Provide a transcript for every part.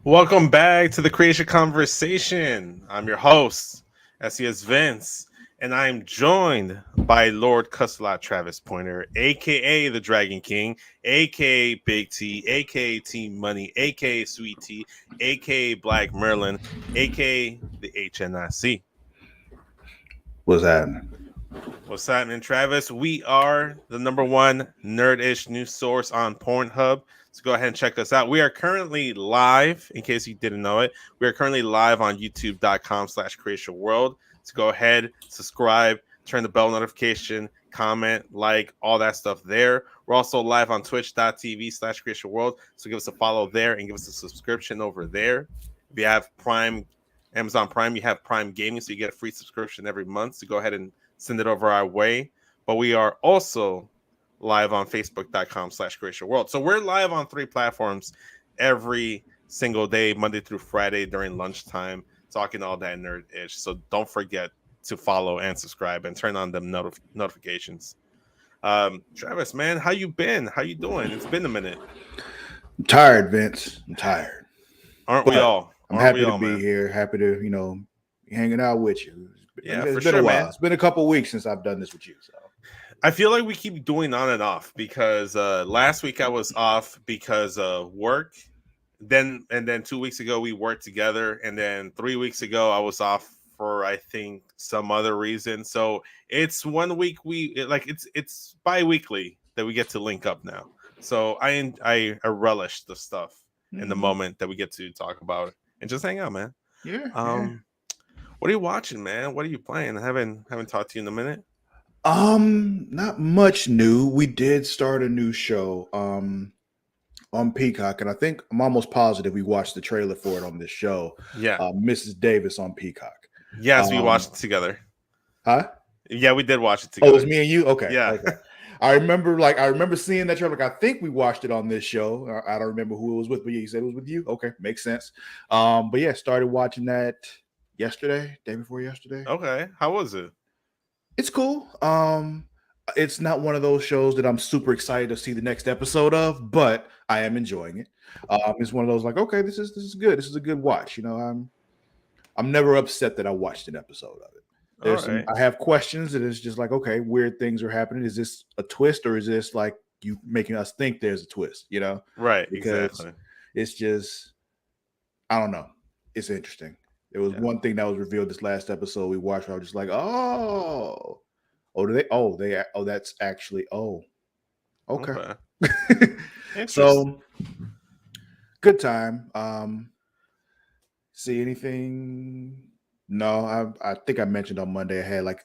Welcome back to the Creatia Conversation. I'm your host, SES Vince, and I'm joined by Lord Cusselot Travis Pointer, aka the Dragon King, aka Big T, aka Team Money, aka Sweet T, aka Black Merlin, aka the HNIC. What's happening? What's happening, Travis? We are the number one nerd-ish news source on Pornhub. So go ahead and check us out. We are currently live, in case you didn't know it. We are currently live on youtube.com/Creatia World. So go ahead, subscribe, turn the bell notification, comment, like, all that stuff there. We're also live on twitch.tv/Creatia World. So give us a follow there and give us a subscription over there. If you have Amazon Prime, you have Prime Gaming, so you get a free subscription every month. So go ahead and send it over our way. But we are also live on facebook.com/Creatia World. So we're live on 3 platforms every single day, Monday through Friday during lunchtime, talking all that nerd-ish. So don't forget to follow and subscribe and turn on them notifications. Travis, man, how you been? How you doing? It's been a minute. I'm tired, Vince. I'm tired. Aren't we all? I'm Aren't happy we to all, be man? here. Happy to, be hanging out with you. Yeah, It's for been sure, a while. man. It's been a couple weeks since I've done this with you. So I feel like we keep doing on and off because last week I was off because of work. Then 2 weeks ago we worked together, and then 3 weeks ago I was off for I think some other reason. So it's 1 week it's bi-weekly that we get to link up now. So I relish the stuff in the moment that we get to talk about it and just hang out, man. yeah. What are you watching, man? What are you playing? I haven't talked to you in a minute. Not much new. We did start a new show on Peacock, and I think I'm almost positive we watched the trailer for it on this show. Yeah. Mrs. Davis on Peacock. Yes, we watched it together. Huh? Yeah, we did watch it Oh, together. it was me and you? Okay. Yeah. Okay. I remember seeing that trailer. I think we watched it on this show. I don't remember who it was with, but yeah, you said it was with you. Okay, makes sense. But yeah, started watching that yesterday, day before yesterday. Okay. How was it? It's cool. It's not one of those shows that I'm super excited to see the next episode of, but I am enjoying it. It's one of those like, okay, this is good. This is a good watch. I'm never upset that I watched an episode of it. I have questions, and it's just like, okay, weird things are happening. Is this a twist, or is this like you making us think there's a twist? Right, because exactly. it's just, I don't know. It's interesting. There was one thing that was revealed this last episode we watched. Where I was just like, that's actually okay. So good time. See anything? No, I think I mentioned on Monday I had like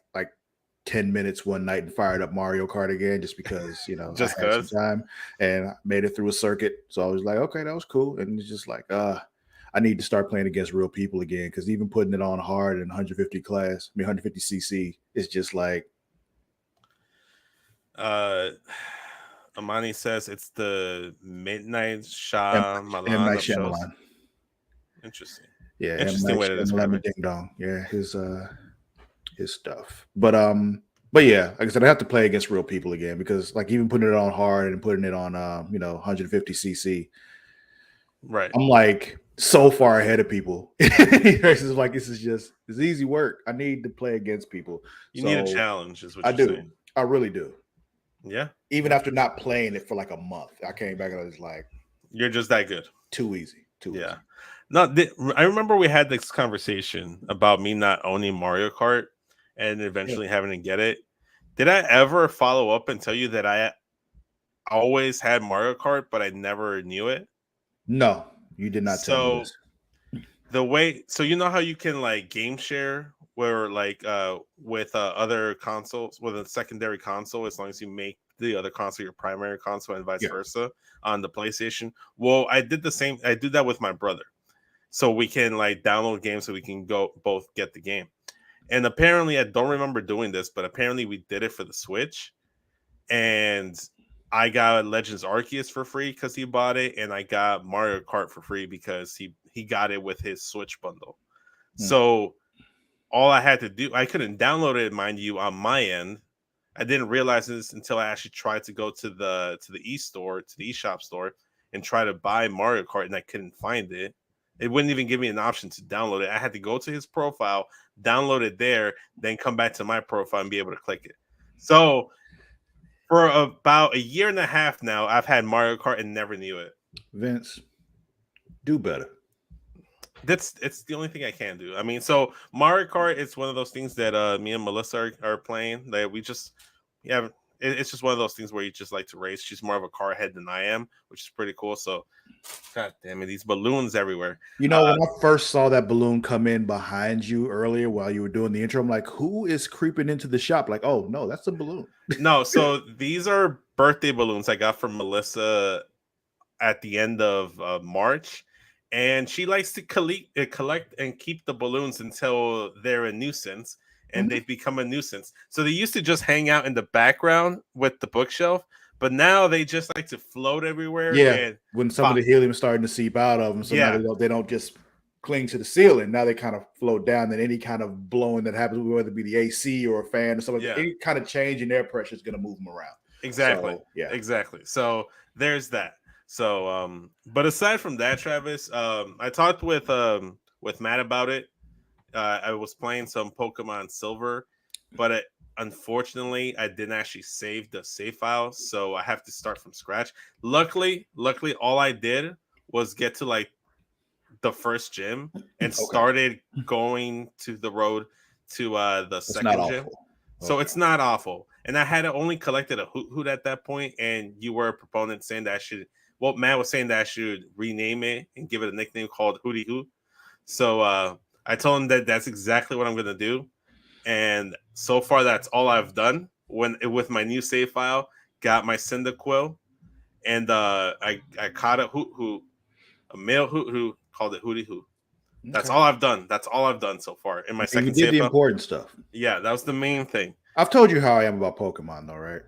10 minutes one night and fired up Mario Kart again just because, just I had some time and I made it through a circuit. So I was like, okay, that was cool. And it's just like, I need to start playing against real people again, because even putting it on hard and 150 cc is just like. Amani says it's the Midnight Shyamalan of shows. Interesting. Yeah, interesting way to describe it. Ding dong. Yeah, his stuff. But yeah, like I said, I have to play against real people again, because like even putting it on hard and putting it on 150 cc. Right. I'm like so far ahead of people. It's like it's easy work. I need to play against people. You need a challenge, is what I do. Saying. I really do. Yeah. Even after not playing it for like a month, I came back and I was like, "You're just that good." Too easy. Yeah. No, I remember we had this conversation about me not owning Mario Kart and eventually having to get it. Did I ever follow up and tell you that I always had Mario Kart, but I never knew it? No, you did not tell me this. The way, so you know how you can like game share where like with other consoles, with a secondary console, as long as you make the other console your primary console and vice versa on the PlayStation. Well, I did the same. I do that with my brother, so we can like download games so we can go both get the game. And apparently, I don't remember doing this, but apparently we did it for the Switch, and I got Legends Arceus for free because he bought it, and I got Mario Kart for free because he got it with his Switch bundle. So all I had to do, I couldn't download it, mind you, on my end. I didn't realize this until I actually tried to go to the eShop store, and try to buy Mario Kart, and I couldn't find it. It wouldn't even give me an option to download it. I had to go to his profile, download it there, then come back to my profile and be able to click it. So for about a year and a half now, I've had Mario Kart and never knew it. Vince, do better. It's the only thing I can do. I mean, so Mario Kart, it's one of those things that me and Melissa are playing. That we just yeah, it's just one of those things where you just like to race. She's more of a car head than I am, which is pretty cool. So, god damn it, these balloons everywhere. You know, when I first saw that balloon come in behind you earlier while you were doing the intro, I'm like, who is creeping into the shop? Like, oh no, that's a balloon. No, so these are birthday balloons I got from Melissa at the end of March, and she likes to collect and keep the balloons until they're a nuisance, and they've become a nuisance. So they used to just hang out in the background with the bookshelf, but now they just like to float everywhere. Yeah, and when some of the helium is starting to seep out of them, so Yeah. now they don't just cling to the ceiling. Now they kind of float down. Then any kind of blowing that happens, whether it be the AC or a fan or something, Yeah. any kind of change in air pressure is going to move them around. Exactly. So, yeah. Exactly. So there's that. So but aside from that, Travis, I talked with Matt about it. I was playing some Pokemon Silver, but unfortunately I didn't actually save the save file, so I have to start from scratch. Luckily, all I did was get to like the first gym and started going to the road to the second gym. So it's not awful. And I had only collected a hoot at that point, and you were a proponent saying that I should. Well, Matt was saying that I should rename it and give it a nickname called Hootie Hoot. So I told him that that's exactly what I'm going to do. And so far, that's all I've done. With my new save file, got my Cyndaquil, and I caught a male hoot who called it Hootie Hoot. That's all I've done. That's all I've done so far in my second you did save the file. important stuff. Yeah, that was the main thing. I've told you how I am about Pokemon, though, right?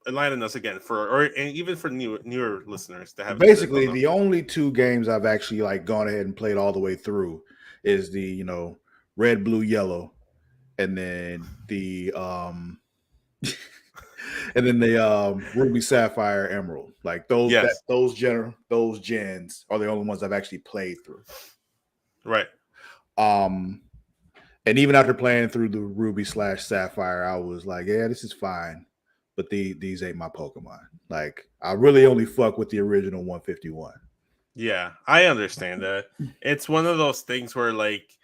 Enlighten us again and even for newer listeners that have basically the only two games I've actually like gone ahead and played all the way through is the red, blue, yellow, and then the Ruby, Sapphire, Emerald. Like those those gens are the only ones I've actually played through. Right. And even after playing through the Ruby / Sapphire, I was like, yeah, this is fine. But these ain't my Pokemon. Like, I really only fuck with the original 151. Yeah, I understand that. It's one of those things where, like,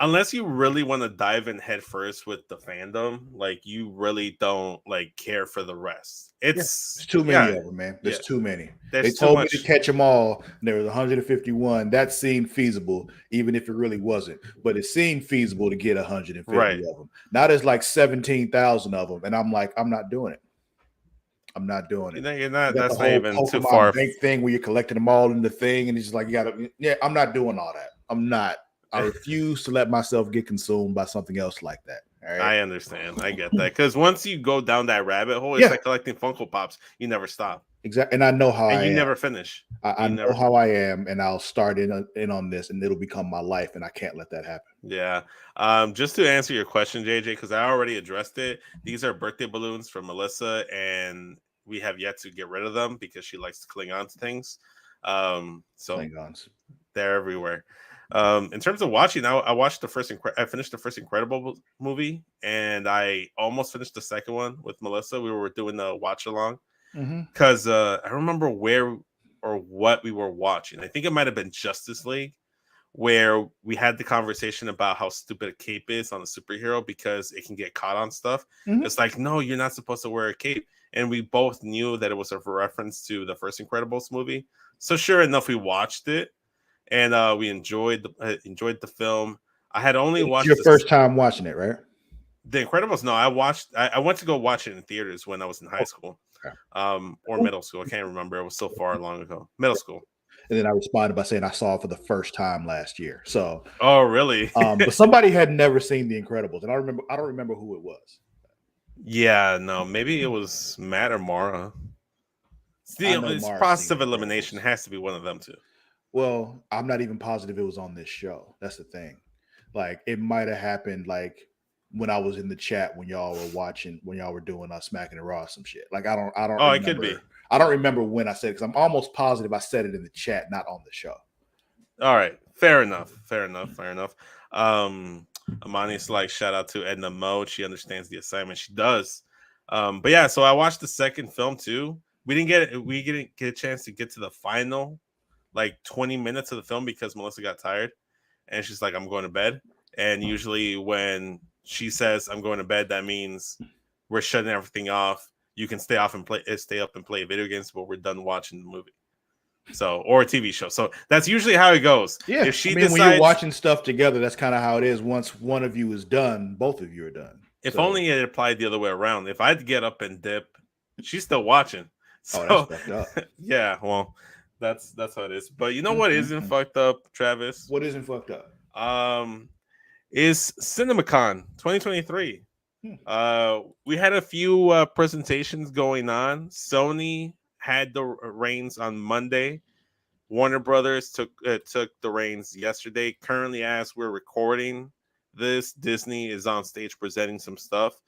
unless you really want to dive in head first with the fandom, like, you really don't like care for the rest. It's too many of them, man. There's too many. They told me to catch them all. And there was 151. That seemed feasible, even if it really wasn't. But it seemed feasible to get 150 of them. Now there's like 17,000 of them, and I'm like, I'm not doing it. I'm not doing it. You're not. That's not even Pokemon too far. Bank thing where you're collecting them all in the thing, and it's just like you gotta. Yeah, I'm not doing all that. I'm not. I refuse to let myself get consumed by something else like that. All right? I understand. I get that. Because once you go down that rabbit hole, it's like collecting Funko Pops. You never stop. Exactly. And I know how I am. never finish. I know how I am, and I'll start in on this, and it'll become my life, and I can't let that happen. Yeah. Just to answer your question, JJ, because I already addressed it. These are birthday balloons from Melissa, and we have yet to get rid of them because she likes to cling on to things. So Klingons. They're everywhere. In terms of watching, I watched the first. I finished the first Incredible movie, and I almost finished the second one with Melissa. We were doing the watch along because I don't remember where or what we were watching. I think it might have been Justice League, where we had the conversation about how stupid a cape is on a superhero because it can get caught on stuff. It's like, no, you're not supposed to wear a cape. And we both knew that it was a reference to the first Incredibles movie. So sure enough, we watched it. And we enjoyed the film. I had only watched your first time watching it, right? The Incredibles. No, I went to go watch it in theaters when I was in high school, or middle school. I can't remember. It was so far long ago. Middle school. And then I responded by saying I saw it for the first time last year. So, oh really? But somebody had never seen The Incredibles, and I don't remember who it was. Yeah, no, maybe it was Matt or Mara. It's process of elimination. It has to be one of them too. Well, I'm not even positive it was on this show. That's the thing. Like, it might have happened like when I was in the chat when y'all were watching, when y'all were doing Smacking and Raw some shit. Like I don't Oh, it could be. remember. I don't remember when I said it because I'm almost positive I said it in the chat, not on the show. All right, fair enough. Fair enough. Fair enough. Amani's like, shout out to Edna Mode. She understands the assignment. She does. But yeah, so I watched the second film too. We didn't get a chance to get to the final like 20 minutes of the film because Melissa got tired and she's like, I'm going to bed. And usually when she says I'm going to bed, that means we're shutting everything off. You can stay up and play video games, but we're done watching the movie. So, or a TV show. So that's usually how it goes. Yeah, If she I mean, decides, when you're watching stuff together, that's kind of how it is. Once one of you is done, both of you are done. if only it applied the other way around. If I'd get up and dip, she's still watching. So, oh, that's fucked up. Yeah, well, that's how it is. But you know what isn't fucked up, Travis? What isn't fucked up? Is CinemaCon 2023. We had a few presentations going on. Sony had the reins on Monday. Warner Brothers took the reins yesterday. Currently, as we're recording this, Disney is on stage presenting some stuff.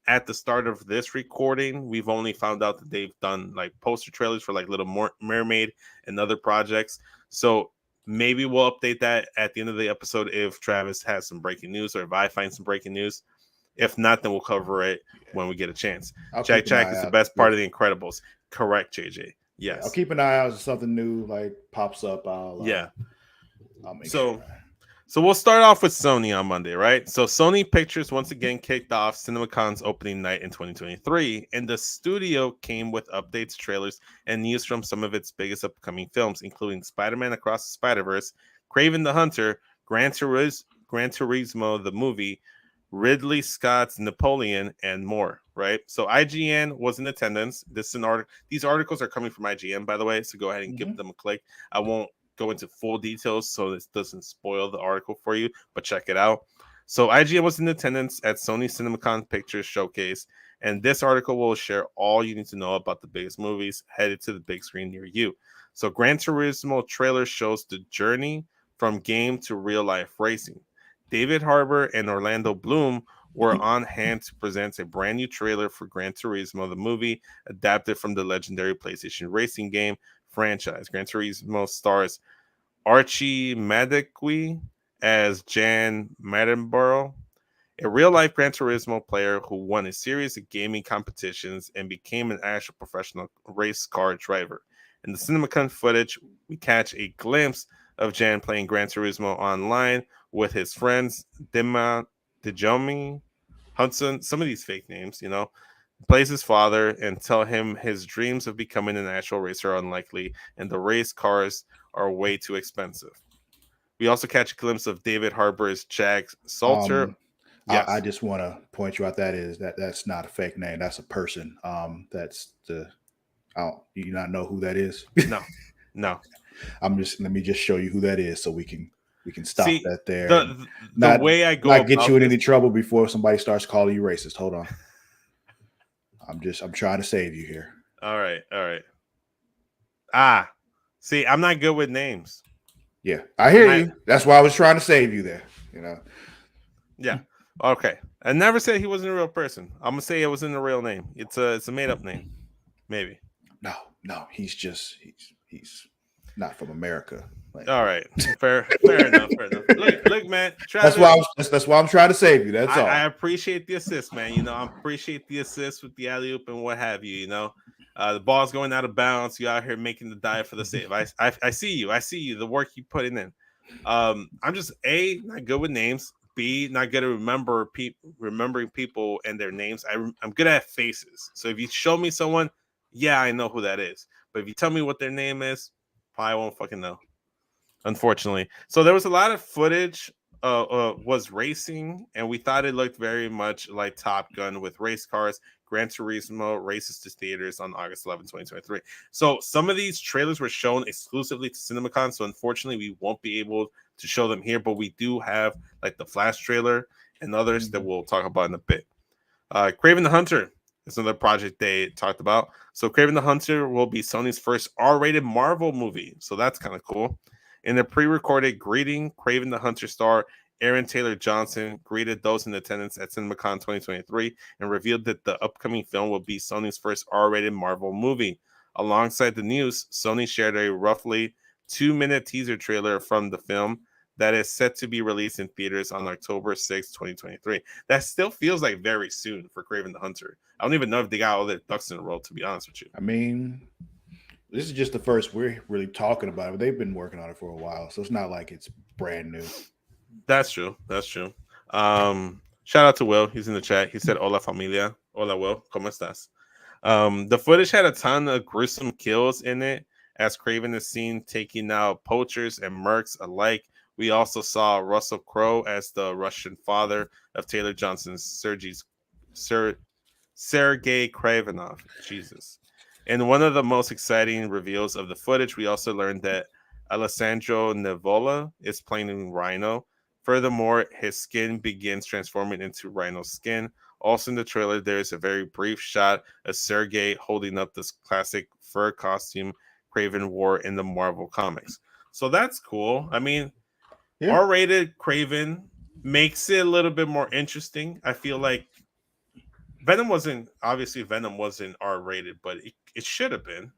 At the start of this recording, we've only found out that they've done like poster trailers for like Little Mermaid and other projects. So maybe we'll update that at the end of the episode if Travis has some breaking news or if I find some breaking news. If not, then we'll cover it when we get a chance. Jack is the best part of The Incredibles. Correct, JJ. Yes. I'll keep an eye out if something new like pops up. I'll make sure. So we'll start off with Sony on Monday, right? So Sony Pictures once again kicked off CinemaCon's opening night in 2023, and the studio came with updates, trailers, and news from some of its biggest upcoming films, including Spider-Man Across the Spider-Verse, Kraven the Hunter, Gran Turismo the movie, Ridley Scott's Napoleon, and more, right? So IGN was in attendance. These articles are coming from IGN, by the way, so go ahead and give them a click. I won't go into full details so this doesn't spoil the article for you, but check it out. So IGN was in attendance at Sony CinemaCon Pictures Showcase, and this article will share all you need to know about the biggest movies headed to the big screen near you. So Gran Turismo trailer shows the journey from game to real life racing. David Harbour and Orlando Bloom were on hand to present a brand new trailer for Gran Turismo, the movie adapted from the legendary PlayStation racing game franchise. Gran Turismo stars Archie Madekwe as Jan Mattenborough, a real-life Gran Turismo player who won a series of gaming competitions and became an actual professional race car driver. In the CinemaCon footage, we catch a glimpse of Jan playing Gran Turismo online with his friends Dejome Hudson, some of these fake names, plays his father and tell him his dreams of becoming an actual racer are unlikely and the race cars are way too expensive. We also catch a glimpse of David Harbour's Jack Salter. Yes. I just want to point you out that's not a fake name. That's a person. That's the. Do you not know who that is? No. Let me just show you who that is so we can stop that there. The way I go not get you in any trouble before somebody starts calling you racist. Hold on. I'm trying to save you here. All right. See, I'm not good with names. Yeah, I hear you. That's why I was trying to save you there. Yeah. Okay. I never said he wasn't a real person. I'm gonna say it wasn't a real name. It's a made up name. Maybe. No. He's not from America. All right, fair enough. Look, man. That's why I'm trying to save you. That's all. I appreciate the assist, man. I appreciate the assist with the alley oop and what have you. The ball's going out of bounds. You out here making the dive for the save. I see you. I see you. The work you putting in. I'm just not good with names. B, not good at remembering people and their names. I'm good at faces. So if you show me someone, yeah, I know who that is. But if you tell me what their name is, probably won't fucking know. Unfortunately. So there was a lot of footage was racing, and we thought it looked very much like Top Gun with race cars. Gran Turismo races to theaters on August 11, 2023. So some of these trailers were shown exclusively to CinemaCon, so unfortunately we won't be able to show them here, but we do have like the Flash trailer and others that we'll talk about in a bit. Kraven the Hunter is another project they talked about. So Kraven the Hunter will be Sony's first R-rated Marvel movie, so that's kind of cool. In a pre-recorded greeting, Kraven the Hunter star Aaron Taylor Johnson greeted those in attendance at CinemaCon 2023 and revealed that the upcoming film will be Sony's first R-rated Marvel movie. Alongside the news, Sony shared a roughly 2-minute teaser trailer from the film that is set to be released in theaters on October 6, 2023. That still feels like very soon for Kraven the Hunter. I don't even know if they got all their ducks in a row, to be honest with you. I mean, this is just the first we're really talking about it. They've been working on it for a while, so it's not like it's brand new. That's true. That's true. Shout out to Will. He's in the chat. He said, "Hola familia. Hola Will. ¿Cómo estás?" The footage had a ton of gruesome kills in it, as Craven is seen taking out poachers and mercs alike. We also saw Russell Crowe as the Russian father of Taylor Johnson's Sergei Kravenov. Jesus. In one of the most exciting reveals of the footage, we also learned that Alessandro Nivola is playing Rhino. Furthermore, his skin begins transforming into Rhino's skin. Also in the trailer, there is a very brief shot of Sergei holding up this classic fur costume Kraven wore in the Marvel comics. So that's cool. I mean, Yeah. R-rated Kraven makes it a little bit more interesting. I feel like Venom wasn't R-rated, but it should have been.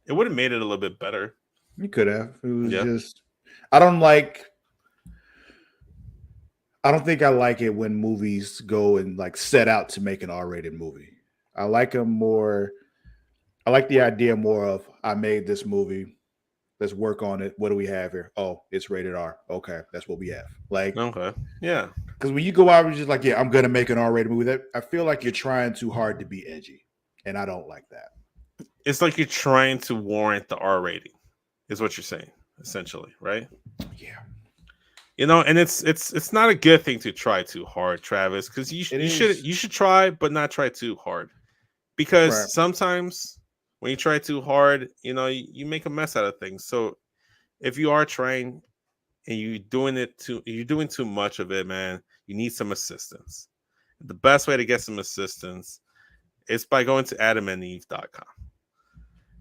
It would have made it a little bit better. You could have. It was Yeah. just I don't think I like it when movies go and like set out to make an R-rated movie. I like them more. I like the idea more of I made this movie. Let's work on it. What do we have here? Oh, it's rated R. Okay, that's what we have. Like, Okay. Yeah. because when you go out and just like, yeah, I'm gonna make an R-rated movie. That I feel like you're trying too hard to be edgy, and I don't like that. It's like you're trying to warrant the R rating, is what you're saying, essentially, right? Yeah, You know, and it's not a good thing to try too hard, Travis, because it you is. should try, but not try too hard. Right. Because sometimes when you try too hard, you know, you make a mess out of things. So if you are trying and you're doing too much of it, man, you need some assistance. The best way to get some assistance is by going to adamandeve.com.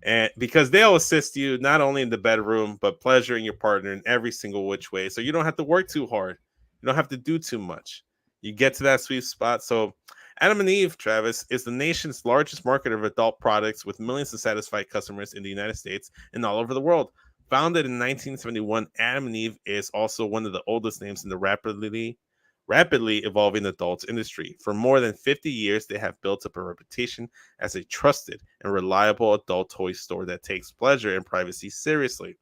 And because they'll assist you not only in the bedroom, but pleasuring your partner in every single which way. So you don't have to work too hard. You don't have to do too much. You get to that sweet spot. So Adam and Eve, Travis, is the nation's largest marketer of adult products with millions of satisfied customers in the United States and all over the world. Founded in 1971, Adam and Eve is also one of the oldest names in the rapidly evolving adults industry. For more than 50 years, they have built up a reputation as a trusted and reliable adult toy store that takes pleasure and privacy seriously.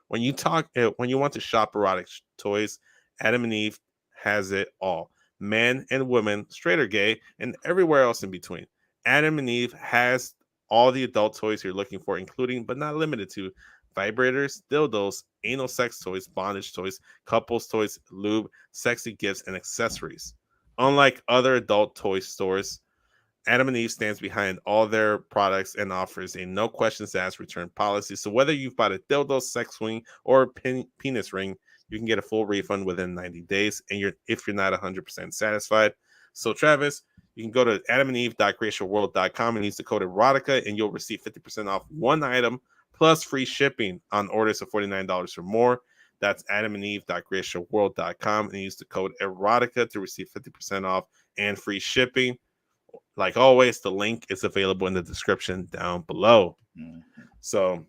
When you want to shop erotic toys, Adam and Eve has it all. Men and women, straight or gay, and everywhere else in between. Adam and Eve has all the adult toys you're looking for, including but not limited to vibrators, dildos, anal sex toys, bondage toys, couples toys, lube, sexy gifts, and accessories. Unlike other adult toy stores, Adam and Eve stands behind all their products and offers a no questions asked return policy. So whether you've bought a dildo, sex swing, or penis ring, you can get a full refund within 90 days. And if you're not 100% satisfied. So Travis, you can go to adamandeve.creatiaworld.com and use the code erotica, and you'll receive 50% off one item plus free shipping on orders of $49 or more. That's adamandeve.creatiaworld.com and use the code erotica to receive 50% off and free shipping. Like always, the link is available in the description down below. Mm-hmm.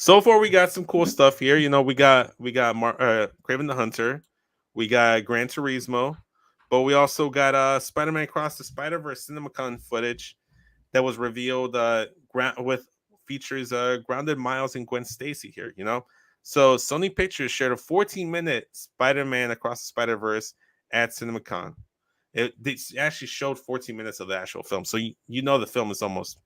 So far we got some cool stuff here. You know, we got Kraven the Hunter, we got Gran Turismo, but we also got Spider-Man Across the Spider-Verse CinemaCon footage that was revealed with features grounded Miles and Gwen Stacy here. You know, so Sony Pictures shared a 14-minute Spider-Man Across the Spider-Verse at CinemaCon. They actually showed 14 minutes of the actual film, so you know the film is almost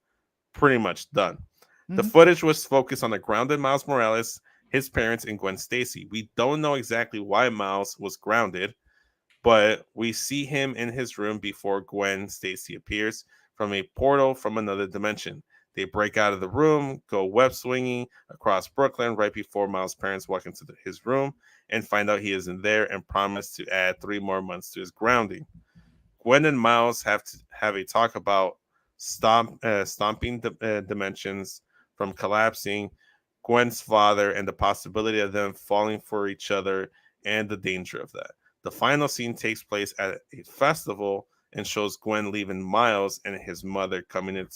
pretty much done. Mm-hmm. The footage was focused on the grounded Miles Morales, his parents, and Gwen Stacy. We don't know exactly why Miles was grounded, but we see him in his room before Gwen Stacy appears from a portal from another dimension. They break out of the room, go web swinging across Brooklyn right before Miles' parents walk into his room and find out he isn't there and promise to add 3 more months to his grounding. Gwen and Miles have to have a talk about stomping dimensions from collapsing, Gwen's father, and the possibility of them falling for each other and the danger of that. The final scene takes place at a festival and shows Gwen leaving Miles and his mother coming in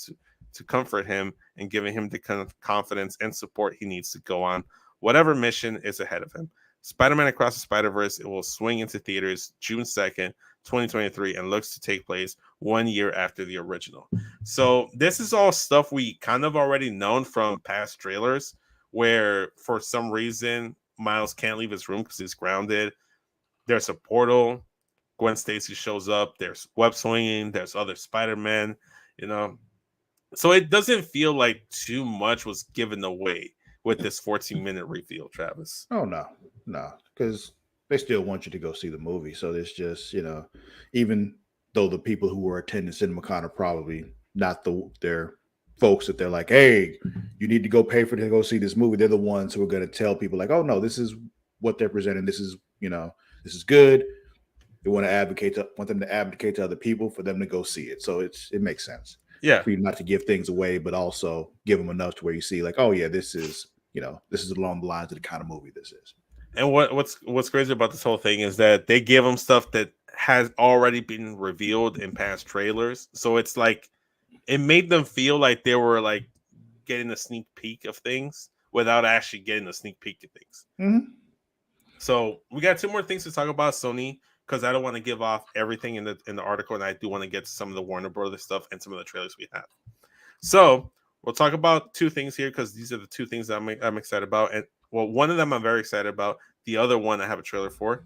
to comfort him and giving him the confidence and support he needs to go on whatever mission is ahead of him. Spider-Man Across the Spider-Verse, it will swing into theaters June 2nd, 2023, and looks to take place 1 year after the original. So this is all stuff we kind of already known from past trailers, where for some reason Miles can't leave his room because he's grounded. There's a portal. Gwen Stacy shows up. There's web swinging. There's other Spider-Man, you know. So it doesn't feel like too much was given away with this 14-minute reveal, Travis. Oh, no, because they still want you to go see the movie. So it's just, even though the people who were attending CinemaCon are probably not their folks that they're like, hey, you need to go pay for to go see this movie. They're the ones who are going to tell people like, oh, no, this is what they're presenting. This is, this is good. They want them to advocate to other people for them to go see it. So it makes sense. Yeah. For you not to give things away, but also give them enough to where you see like, oh yeah, this is along the lines of the kind of movie this is. And what's crazy about this whole thing is that they give them stuff that has already been revealed in past trailers. So it's like it made them feel like they were like getting a sneak peek of things without actually getting a sneak peek of things. Mm-hmm. So we got 2 more things to talk about Sony, because I don't want to give off everything in the article, and I do want to get to some of the Warner Brothers stuff and some of the trailers we have. So we'll talk about 2 things here, because these are the 2 things that I'm excited about. And well, one of them I'm very excited about. The other one I have a trailer for,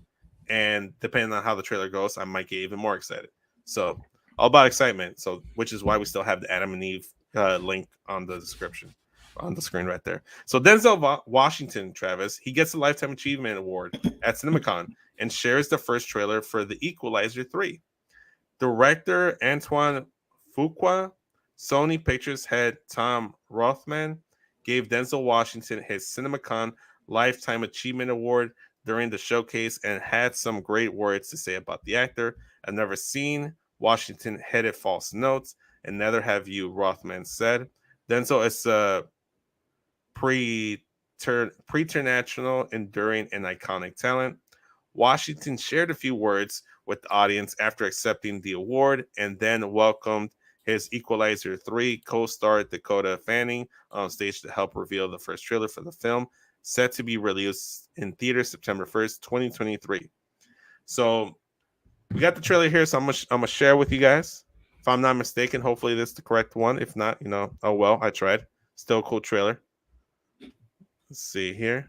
and depending on how the trailer goes, I might get even more excited. So all about excitement. So which is why we still have the Adam and Eve link on the description on the screen right there. So Denzel Washington, Travis, he gets a Lifetime Achievement Award at CinemaCon and shares the first trailer for The Equalizer 3. Director Antoine Fuqua, Sony Pictures head Tom Rothman gave Denzel Washington his CinemaCon Lifetime Achievement Award during the showcase and had some great words to say about the actor. I've never seen Washington headed false notes, and neither have you, Rothman said. Denzel is a preternatural, enduring, and iconic talent. Washington shared a few words with the audience after accepting the award and then welcomed his Equalizer 3 co-star Dakota Fanning on stage to help reveal the first trailer for the film, set to be released in theaters September 1st, 2023. So we got the trailer here, so I'm gonna share with you guys. If I'm not mistaken, hopefully this is the correct one. If not, oh well, I tried. Still a cool trailer. Let's see here.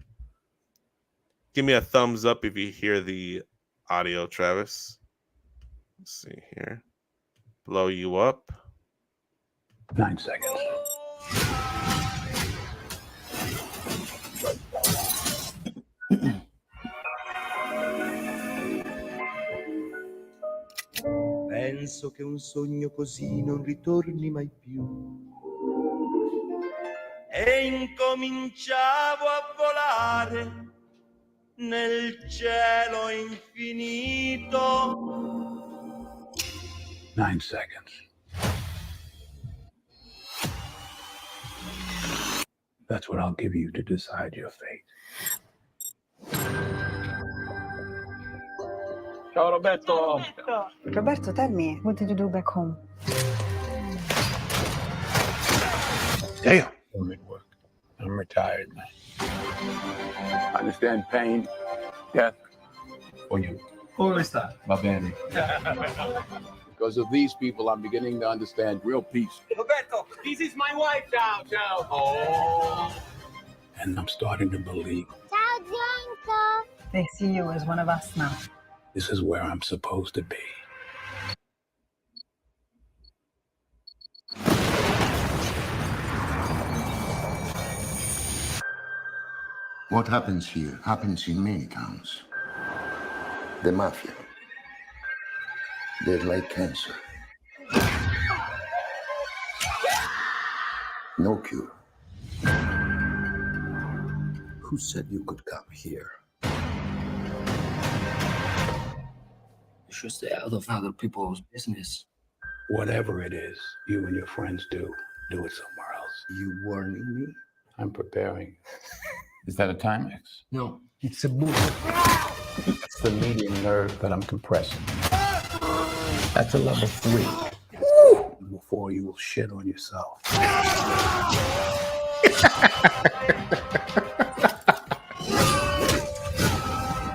Give me a thumbs up if you hear the audio, Travis. Let's see here. Blow you up. 9 seconds. Penso che un sogno così non ritorni mai più. E incominciavo a volare nel cielo infinito. 9 seconds. That's what I'll give you to decide your fate. Ciao Roberto. Roberto, tell me, what did you do back home? Damn. I'm at work. I'm retired, man. I understand pain, death, for you. Come sta? Va bene. Because of these people, I'm beginning to understand real peace. Roberto, this is my wife now. Ciao. Oh. And I'm starting to believe Ciao, Gianco. They see you as one of us now. this is where I'm supposed to be. What happens here happens in many towns. The mafia. They're like cancer. No cure. Who said you could come here? You should stay out of other people's business. Whatever it is you and your friends do it somewhere else. You warning me? I'm preparing. Is that a Timex? No, it's a movie. the median nerve that I'm compressing. That's a level 3. Before you will shit on yourself.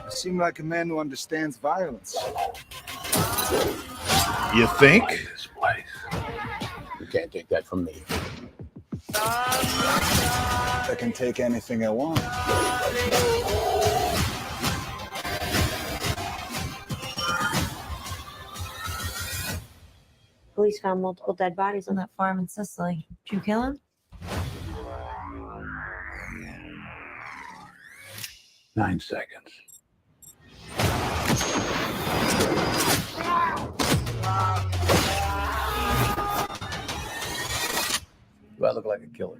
You seem like a man who understands violence. You think? This place. You can't take that from me. I can take anything I want. Police found multiple dead bodies on that farm in Sicily. Did you kill him? 9 seconds. Do I look like a killer?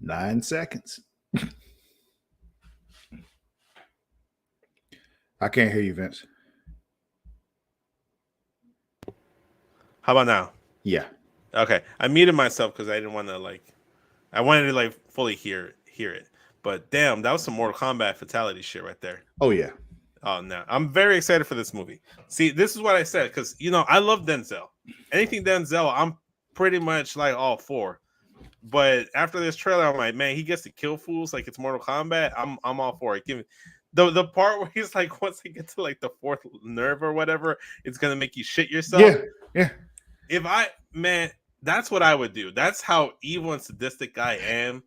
9 seconds. I can't hear you, Vince. How about now? Yeah. Okay, I muted myself because I didn't want to I wanted to fully hear it. But damn, that was some Mortal Kombat fatality shit right there. Oh yeah. Oh no, I'm very excited for this movie. See, this is what I said because I love Denzel. Anything Denzel, I'm pretty much like all for. But after this trailer, I'm like, man, he gets to kill fools like it's Mortal Kombat. I'm all for it. Give me the part where he's like, once he gets to like the fourth nerve or whatever, it's gonna make you shit yourself. Yeah. That's what I would do. That's how evil and sadistic I am.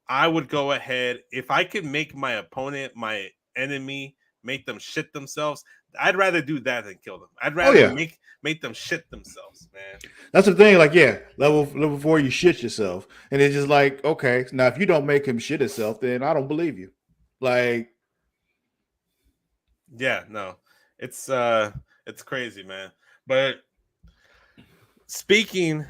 I would go ahead if I could make my opponent, my enemy, make them shit themselves. I'd rather do that than kill them. I'd rather make them shit themselves, man. That's the thing. Like, level 4, you shit yourself, and it's just like, okay, now if you don't make him shit himself, then I don't believe you. Like, yeah, no, it's crazy, man. But speaking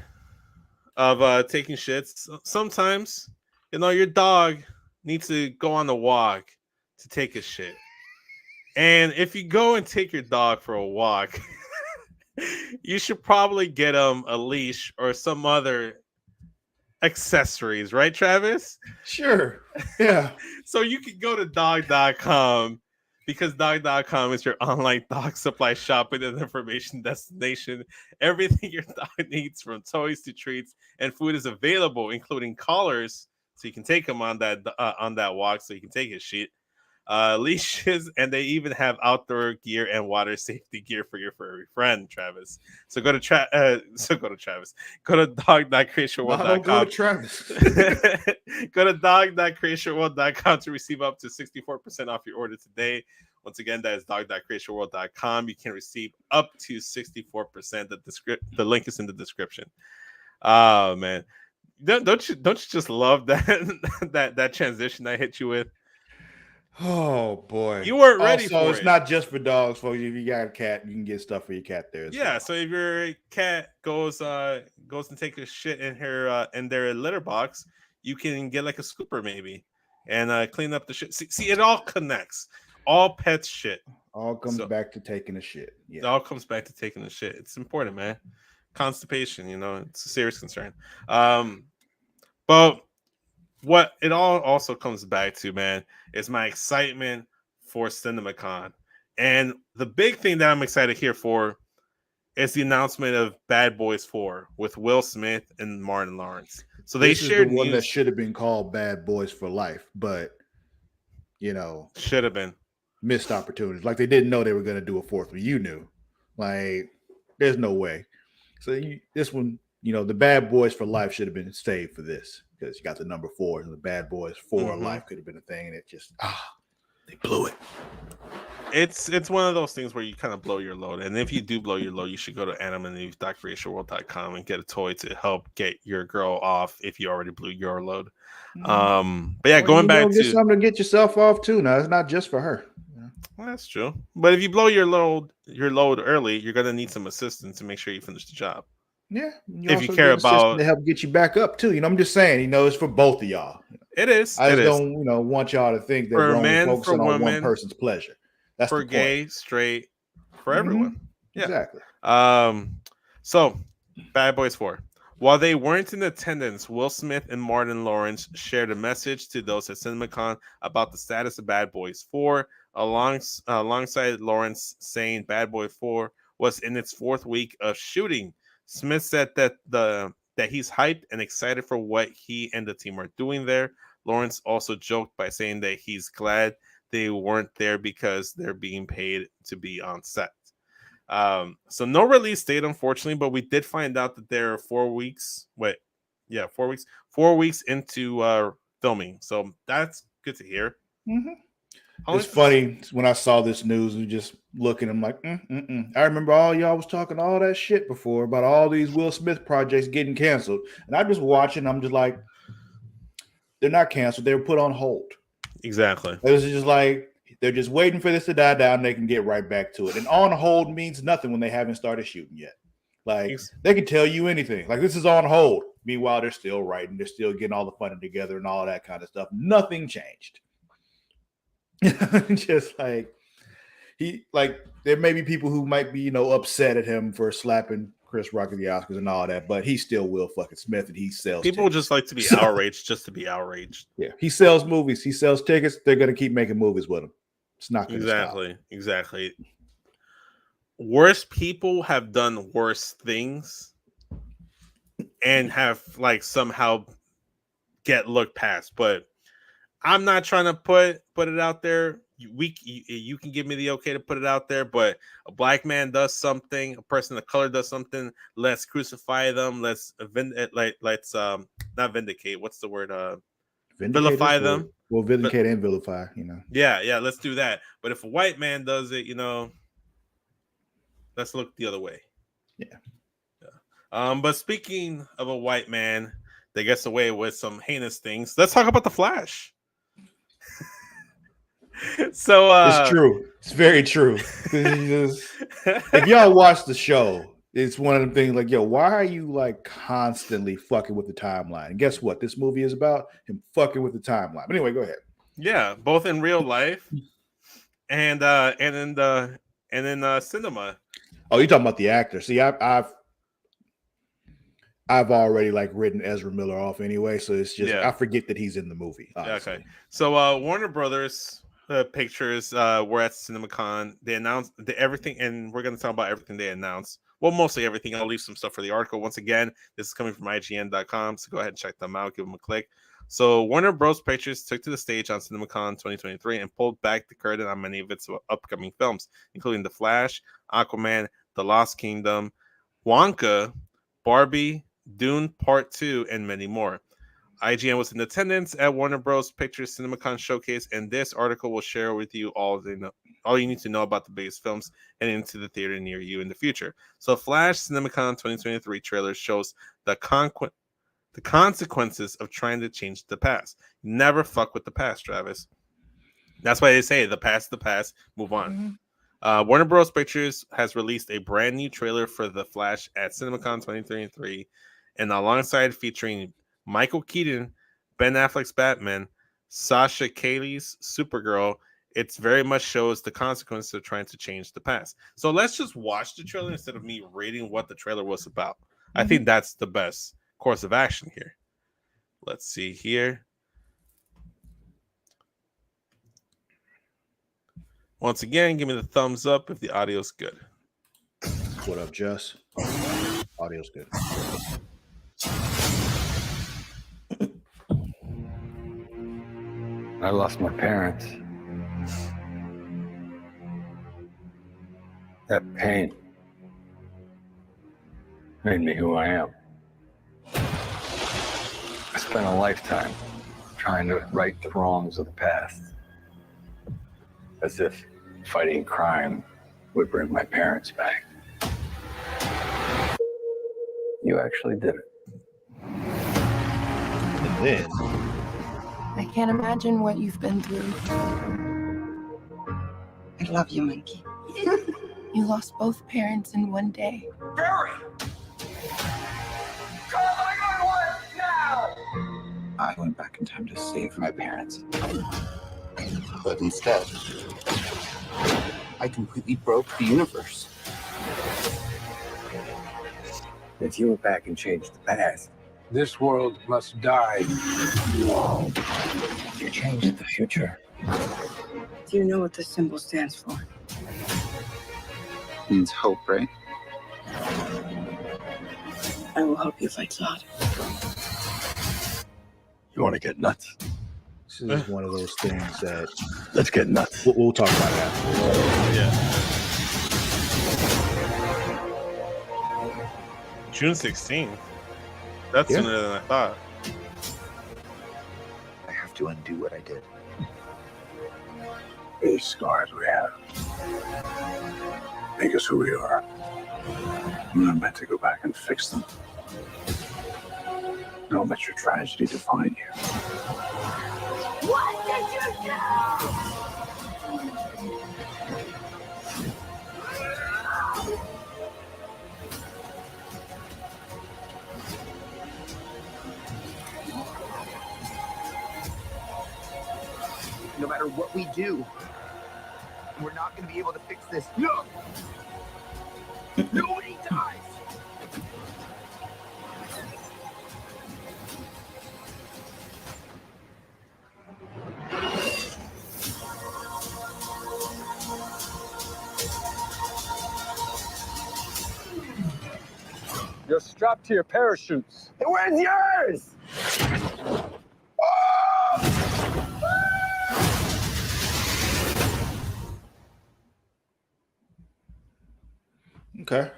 of taking shits, sometimes your dog needs to go on a walk to take a shit. And if you go and take your dog for a walk, you should probably get him a leash or some other accessories, right, Travis? Sure. Yeah. So you can go to dog.com because dog.com is your online dog supply shopping and information destination. Everything your dog needs, from toys to treats and food, is available, including collars, so you can take him on that walk, so you can take his shit. Leashes, and they even have outdoor gear and water safety gear for your furry friend, Travis. So go to Travis. Go to dog.creatiaworld.com. No, go to Travis. Go to dog.creatiaworld.com to receive up to 64% off your order today. Once again, that is dog.creatiaworld.com. You can receive up to 64%. The link is in the description. Oh man, don't you just love that transition I hit you with? Oh boy, you weren't ready for it. It's not just for dogs, folks. If you got a cat, you can get stuff for your cat there. Yeah, so if your cat goes and take a shit in their litter box, you can get like a scooper maybe and clean up the shit. See, it all connects. All pets shit. All comes back to taking a shit. Yeah. It all comes back to taking a shit. It's important, man. Constipation, it's a serious concern. But what it all also comes back to, man, is my excitement for CinemaCon. And the big thing that I'm excited here for is the announcement of Bad Boys 4 with Will Smith and Martin Lawrence. So they shared the one that should have been called Bad Boys for Life, but should have been missed opportunities. Like they didn't know they were going to do a fourth one. You knew, like, there's no way. So this one, the Bad Boys for Life should have been saved for this, because you got the number 4, and the Bad Boys for Life could have been a thing, and it just they blew it. It's one of those things where you kind of blow your load, and if you do blow your load, you should go to animanews.creationworld.com and get a toy to help get your girl off if you already blew your load. But yeah, going back to something to get yourself off too. Now it's not just for her. Well, that's true. But if you blow your load early, you're gonna need some assistance to make sure you finish the job. Yeah, if you care about to help get you back up too. I'm just saying, it's for both of y'all. It is. I just don't, want y'all to think that we're only focusing on one person's pleasure. That's for gay, straight, for everyone. Yeah, exactly. So Bad Boys 4. While they weren't in attendance, Will Smith and Martin Lawrence shared a message to those at CinemaCon about the status of Bad Boys 4, alongside Lawrence saying Bad Boy 4 was in its 4th week of shooting. Smith said that he's hyped and excited for what he and the team are doing there. Lawrence also joked by saying that he's glad they weren't there because they're being paid to be on set. So no release date, unfortunately, but we did find out that there are 4 weeks. 4 weeks into filming. So that's good to hear. Mm-hmm. It's funny when I saw this news and just looking, I'm like, I remember all y'all was talking all that shit before about all these Will Smith projects getting canceled, and I'm just watching. I'm just like, they're not canceled; they were put on hold. Exactly. It was just like they're just waiting for this to die down. And they can get right back to it. And on hold means nothing when they haven't started shooting yet. Like they can tell you anything. Like this is on hold. Meanwhile, they're still writing. They're still getting all the funding together and all that kind of stuff. Nothing changed. Just like there may be people who might be, upset at him for slapping Chris Rock at the Oscars and all that, but he's still Will fucking Smith, and he sells. People tickets. just like to be outraged, just to be outraged. Yeah, he sells movies. He sells tickets. They're gonna keep making movies with him. It's not gonna stop. Exactly. Worse people have done worse things, and have somehow get looked past, but. I'm not trying to put it out there. You can give me the okay to put it out there, but a black man does something, a person of color does something. Let's crucify them. Let's not vindicate. What's the word? Vilify them. Well, vindicate and vilify. Yeah. Let's do that. But if a white man does it, let's look the other way. Yeah. But speaking of a white man that gets away with some heinous things, let's talk about The Flash. So it's true. It's very true. If y'all watch the show, it's one of them things like, why are you constantly fucking with the timeline? And guess what? This movie is about him fucking with the timeline. But anyway, go ahead. Yeah, both in real life and in cinema. Oh, you're talking about the actor. See, I've already written Ezra Miller off anyway, so it's just I forget that he's in the movie. Honestly. Okay, so Warner Brothers Pictures were at CinemaCon. They announced everything, and we're going to talk about everything they announced. Well, mostly everything. I'll leave some stuff for the article. Once again, this is coming from IGN.com, so go ahead and check them out. Give them a click. So Warner Bros. Pictures took to the stage on CinemaCon 2023 and pulled back the curtain on many of its upcoming films, including The Flash, Aquaman, The Lost Kingdom, Wonka, Barbie, Dune Part 2, and many more. IGN was in attendance at Warner Bros. Pictures CinemaCon showcase, and this article will share with you all you need to know about the biggest films heading into the theater near you in the future. So Flash CinemaCon 2023 trailer shows the consequences of trying to change the past. Never fuck with the past, Travis. That's why they say the past, move on. Mm-hmm. Warner Bros. Pictures has released a brand new trailer for The Flash at CinemaCon 2023, and alongside featuring Michael Keaton, Ben Affleck's Batman, Sasha Caley's Supergirl, it very much shows the consequences of trying to change the past. So let's just watch the trailer instead of me reading what the trailer was about. Mm-hmm. I think that's the best course of action here. Let's see here. Once again, give me the thumbs up if the audio's good. What up, Jess? Audio's good. I lost my parents. That pain made me who I am. I spent a lifetime trying to right the wrongs of the past, as if fighting crime would bring my parents back. You actually did it. And then I can't imagine what you've been through. I love you, Mikey. You lost both parents in one day. Barry! Call 911 now! I went back in time to save my parents. But instead, I completely broke the universe. If you went back and changed the past, This world must die. you changed the future. Do you know what this symbol stands for? Means hope, right? I will help you fight Zod. You want to get nuts? This is one of those things that Let's get nuts. we'll talk about after. Yeah. June 16th. That's Yeah. sooner than I thought. I have to undo what I did. These scars we have make us who we are. I'm not meant to go back and fix them. Don't let your tragedy define you. What did you do? No matter what we do, we're not going to be able to fix this. No! Nobody dies! You're strapped to your parachutes. Where's yours? Okay.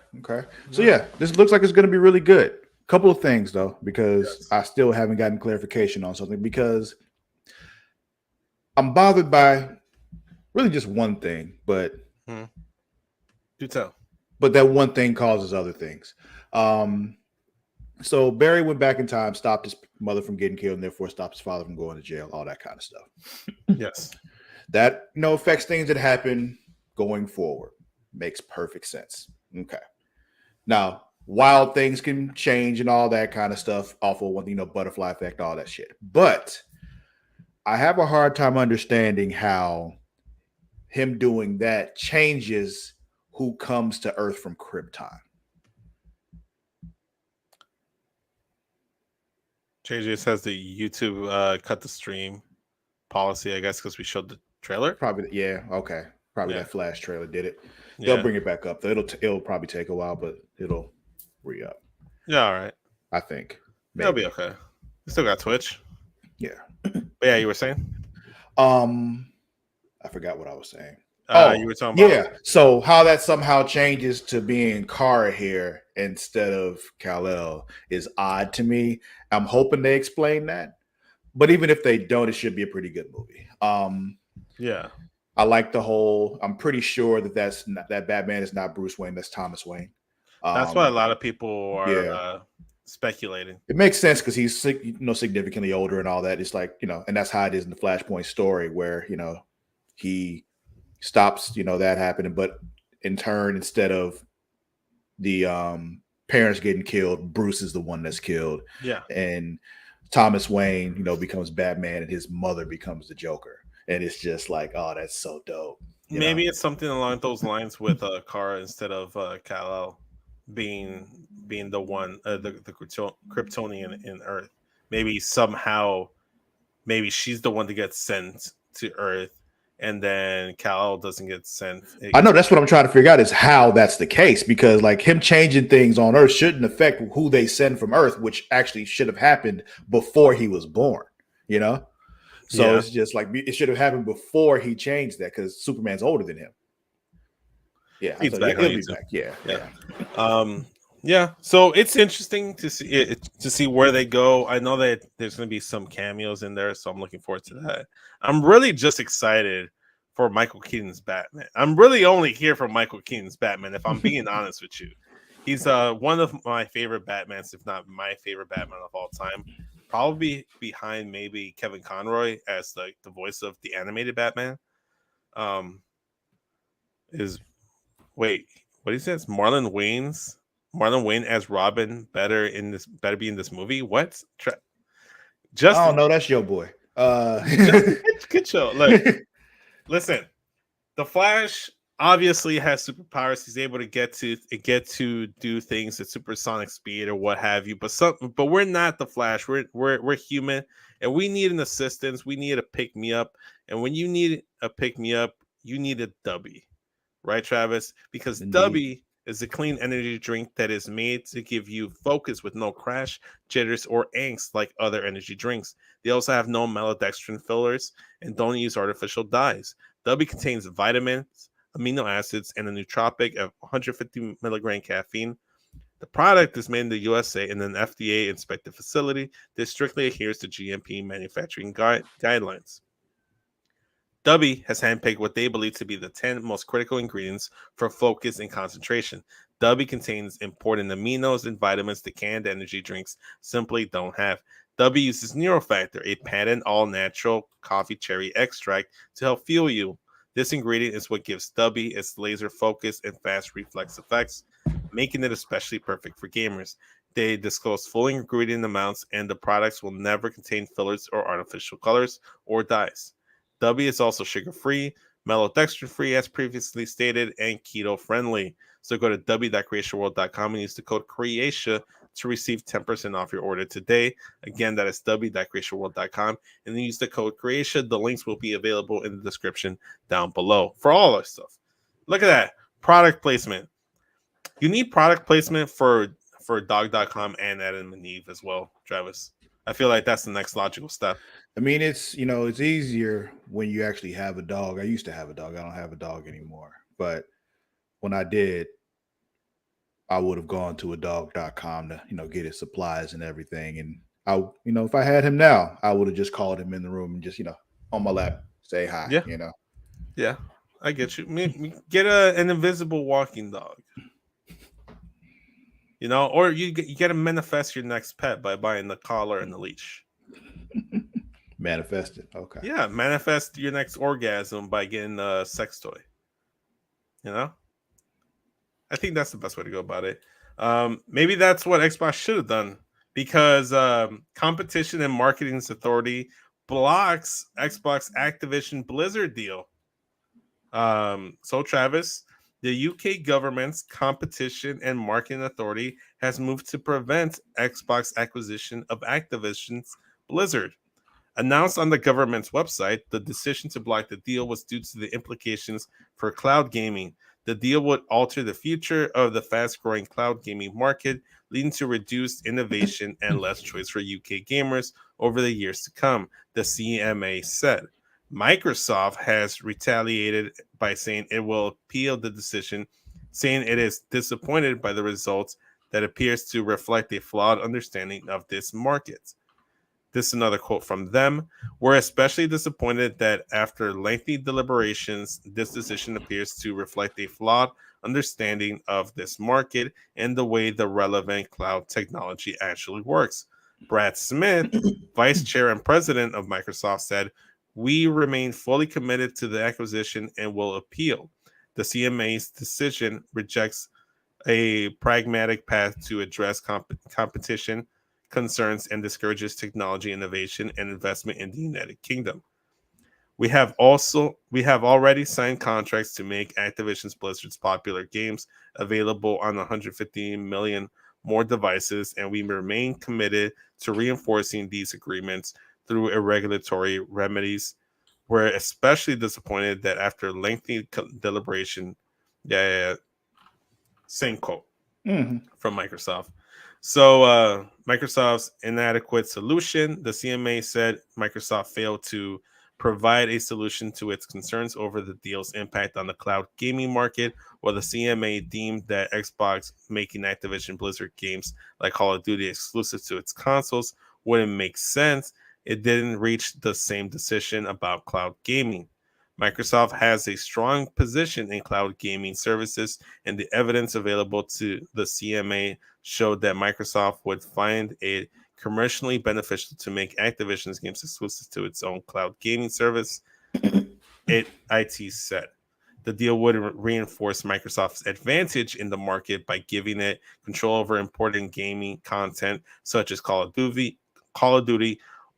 So yeah, this looks like it's going to be really good. Couple of things though, because I still haven't gotten clarification on something, because I'm bothered by really just one thing, but Do tell. but that one thing causes other things. So Barry went back in time, stopped his mother from getting killed, and therefore stopped his father from going to jail, all that kind of stuff. Yes. That affects things that happen going forward. Makes perfect sense. Okay. Now, wild things can change and all that kind of stuff. Awful one, butterfly effect, all that shit. But I have a hard time understanding how him doing that changes who comes to Earth from Krypton. JJ says the YouTube cut the stream policy, I guess, because we showed the trailer. Probably, yeah. Okay. Probably Yeah. that Flash trailer did it. Yeah. They'll bring it back up. It'll probably take a while, but it'll re-up. Yeah, all right. I think. It'll be okay. We still got Twitch. Yeah. But yeah, you were saying? I forgot what I was saying. You were talking about. Yeah. So how that somehow changes to being Kara here instead of Kal-El is odd to me. I'm hoping they explain that. But even if they don't, it should be a pretty good movie. Yeah. I like the whole. I'm pretty sure that Batman is not Bruce Wayne. That's Thomas Wayne. That's why a lot of people are speculating. It makes sense because he's significantly older and all that. It's like, and that's how it is in the Flashpoint story where, he stops, that happening. But in turn, instead of the parents getting killed, Bruce is the one that's killed. Yeah. And Thomas Wayne, becomes Batman and his mother becomes the Joker. And it's just like, oh, that's so dope. Maybe it's something along those lines with Kara instead of Kal-El being the one, the Kryptonian in Earth. Maybe somehow, she's the one that gets sent to Earth, and then Kal-El doesn't get sent. I know that's what I'm trying to figure out is how that's the case, because like him changing things on Earth shouldn't affect who they send from Earth, which actually should have happened before he was born. So it's just like it should have happened before he changed that because Superman's older than him. Yeah, he'll be back. Yeah. So it's interesting to see where they go. I know that there's going to be some cameos in there, so I'm looking forward to that. I'm really just excited for Michael Keaton's Batman. I'm really only here for Michael Keaton's Batman, if I'm being honest with you. He's one of my favorite Batmans, if not my favorite Batman of all time. Probably behind maybe Kevin Conroy as the voice of the animated Batman. Wait, what he says? Marlon Wayne as Robin better be in this movie? What? Just I don't know. That's your boy. Good show. Look, listen, The Flash obviously has superpowers. He's able to get to do things at supersonic speed or what have you. But we're not the Flash. We're human, and we need an assistance. We need a pick me up. And when you need a pick me up, you need a Dubby, right, Travis? Because Indeed. Dubby is a clean energy drink that is made to give you focus with no crash, jitters, or angst like other energy drinks. They also have no maltodextrin fillers and don't use artificial dyes. Dubby contains vitamins, amino acids, and a nootropic of 150 milligram caffeine. The product is made in the USA in an FDA inspected facility that strictly adheres to GMP manufacturing guidelines. Dubby has handpicked what they believe to be the 10 most critical ingredients for focus and concentration. Dubby contains important aminos and vitamins that canned energy drinks simply don't have. Dubby uses Neurofactor, a patent all-natural coffee cherry extract, to help fuel you. This ingredient is what gives Dubby its laser focus and fast reflex effects, making it especially perfect for gamers. They disclose full ingredient amounts, and the products will never contain fillers or artificial colors or dyes. Dubby is also sugar-free, maltodextrin-free, as previously stated, and keto-friendly. So go to w.creatiaworld.com and use the code Creatia to receive 10% off your order today. Again, that is w.creatiaworld.com, and then use the code Creatia. The links will be available in the description down below for all our stuff. Look at that product placement. You need product placement for dog.com and Adam and Eve as well, Travis. I feel like that's the next logical step. I mean, it's easier when you actually have a dog. I used to have a dog. I don't have a dog anymore. But when I did, I would have gone to a dog.com to, get his supplies and everything. And if I had him now, I would have just called him in the room and just, on my lap, say hi, Yeah. Yeah, I get you. Get an invisible walking dog. Or you get to manifest your next pet by buying the collar and the leash. Manifest it. Okay. Yeah, manifest your next orgasm by getting a sex toy. I think that's the best way to go about it. Maybe that's what Xbox should have done, because Competition and Marketing Authority blocks Xbox Activision Blizzard deal. So Travis, the UK government's Competition and Marketing Authority has moved to prevent Xbox acquisition of Activision's Blizzard. Announced on the government's website, the decision to block the deal was due to the implications for cloud gaming. The deal would alter the future of the fast-growing cloud gaming market, leading to reduced innovation and less choice for UK gamers over the years to come, the CMA said. Microsoft has retaliated by saying it will appeal the decision, saying it is disappointed by the results that appears to reflect a flawed understanding of this market. This is another quote from them. We're especially disappointed that after lengthy deliberations, this decision appears to reflect a flawed understanding of this market and the way the relevant cloud technology actually works. Brad Smith, vice chair and president of Microsoft, said, "We remain fully committed to the acquisition and will appeal. The CMA's decision rejects a pragmatic path to address competition concerns and discourages technology innovation and investment in the United Kingdom. We have already signed contracts to make Activision's Blizzard's popular games available on 150 million more devices, and we remain committed to reinforcing these agreements through regulatory remedies. We're especially disappointed that after lengthy deliberation," same quote from Microsoft. So Microsoft's inadequate solution. The CMA said Microsoft failed to provide a solution to its concerns over the deal's impact on the cloud gaming market, while the CMA deemed that Xbox making Activision Blizzard games like Call of Duty exclusive to its consoles wouldn't make sense. It didn't reach the same decision about cloud gaming. Microsoft has a strong position in cloud gaming services, and the evidence available to the CMA showed that Microsoft would find it commercially beneficial to make Activision's games exclusive to its own cloud gaming service. IT said the deal would reinforce Microsoft's advantage in the market by giving it control over important gaming content such as Call of Duty,